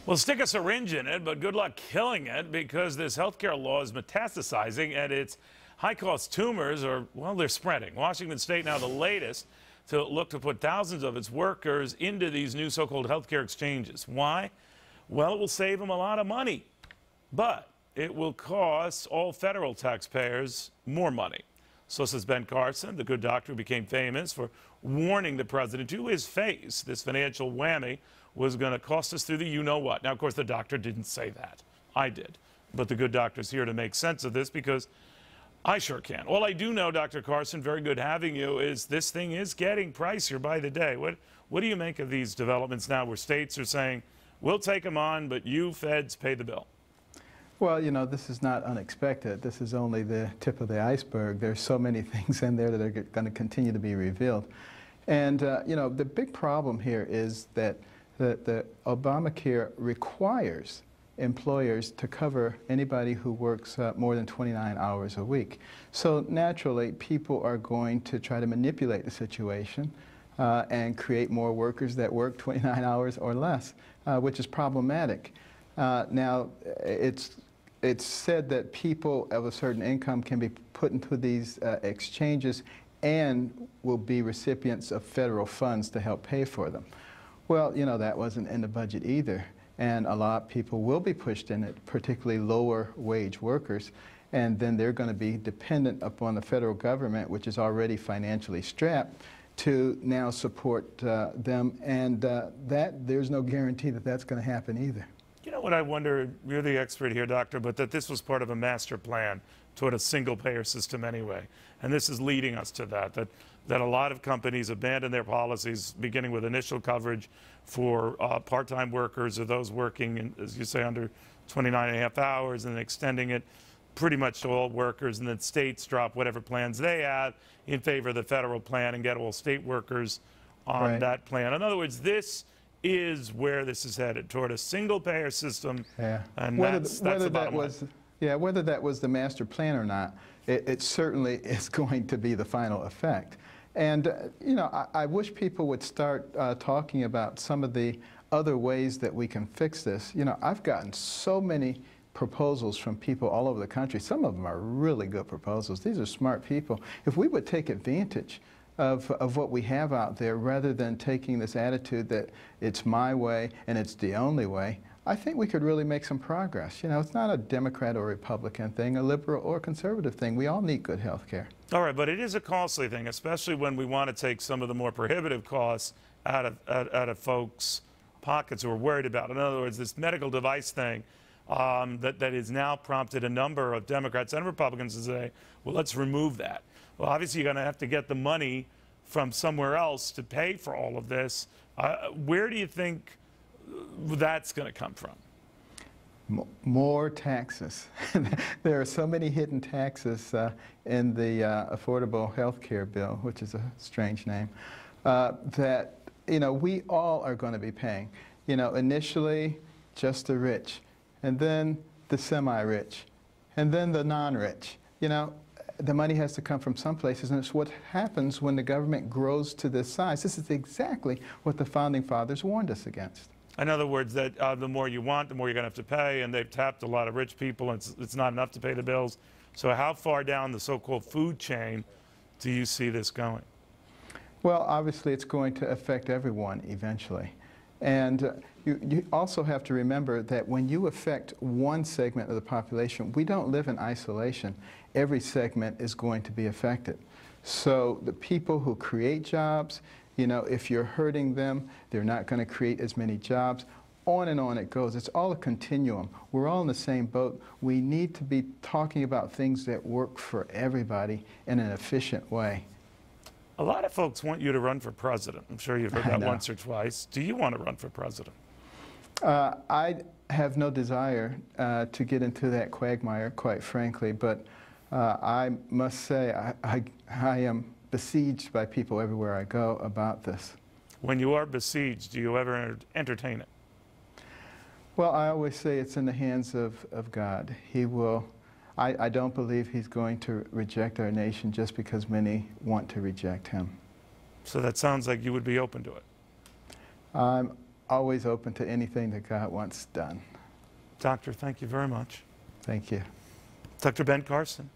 Well, stick a syringe in it, but good luck killing it because this healthcare law is metastasizing and its high-cost tumors are, well, they're spreading. Washington State now the latest to look to put thousands of its workers into these new so-called healthcare exchanges. Why? Well, it will save them a lot of money, but it will cost all federal taxpayers more money. So says Ben Carson, the good doctor who became famous for warning the president to his face this financial whammy was going to cost us through the you-know-what. Now, of course, the doctor didn't say that. I did. But the good doctor's here to make sense of this because I sure can. All I do know, Dr. Carson, very good having you, is this thing is getting pricier by the day. What do you make of these developments now where states are saying, we'll take them on, but you feds pay the bill? Well, you know, this is not unexpected. This is only the tip of the iceberg. There's so many things in there that are going to continue to be revealed. And, you know, the big problem here is that the Obamacare requires employers to cover anybody who works more than 29 hours a week. So naturally, people are going to try to manipulate the situation and create more workers that work 29 hours or less, which is problematic. Now, it's said that people of a certain income can be put into these exchanges and will be recipients of federal funds to help pay for them. Well, you know, that wasn't in the budget either. And a lot of people will be pushed in it, particularly lower wage workers. And then they're going to be dependent upon the federal government, which is already financially strapped, to now support them. And there's no guarantee that that's going to happen either. You know what I wonder, you're the expert here, doctor, but that this was part of a master plan toward a single-payer system anyway. And this is leading us to that a lot of companies abandon their policies, beginning with initial coverage for part-time workers or those working, in, as you say, under 29 and a half hours, and extending it pretty much to all workers, and then states drop whatever plans they have in favor of the federal plan and get all state workers on that plan. In other words, this is where this is headed, toward a single-payer system, and that's the bottom line. Yeah, whether that was the master plan or not, it certainly is going to be the final effect. And, you know, I wish people would start talking about some of the other ways that we can fix this. You know, I've gotten so many proposals from people all over the country. Some of them are really good proposals. These are smart people. If we would take advantage of what we have out there rather than taking this attitude that it's my way and it's the only way, I think we could really make some progress. You know, it's not a Democrat or Republican thing, a liberal or conservative thing. We all need good health care. All right, but it is a costly thing, especially when we want to take some of the more prohibitive costs out of folks' pockets who are worried about it. In other words, this medical device thing that has now prompted a number of Democrats and Republicans to say, well, let's remove that. Well, obviously, you're going to have to get the money from somewhere else to pay for all of this. Where do you think that's going to come from? More taxes. There are so many hidden taxes in the Affordable Health Care Bill, which is a strange name, that, you know, we all are going to be paying. You know, initially, just the rich, and then the semi-rich, and then the non-rich. You know, the money has to come from some places, and it's what happens when the government grows to this size. This is exactly what the Founding Fathers warned us against. In other words, that the more you want, the more you're going to have to pay, and they've tapped a lot of rich people, and it's not enough to pay the bills. So how far down the so-called food chain do you see this going? Well, obviously, it's going to affect everyone eventually. And you also have to remember that when you affect one segment of the population, we don't live in isolation. Every segment is going to be affected. So the people who create jobs, you know, if you're hurting them, they're not going to create as many jobs. On and on it goes. It's all a continuum. We're all in the same boat. We need to be talking about things that work for everybody in an efficient way. A lot of folks want you to run for president. I'm sure you've heard that once or twice. Do you want to run for president? I have no desire to get into that quagmire, quite frankly, but I must say I am besieged by people everywhere I go about this. When you are besieged, do you ever entertain it? Well, I always say it's in the hands of God. He will. I don't believe he's going to reject our nation just because many want to reject him. So that sounds like you would be open to it. always open to anything that God wants done. Doctor, thank you very much. Thank you. Dr. Ben Carson.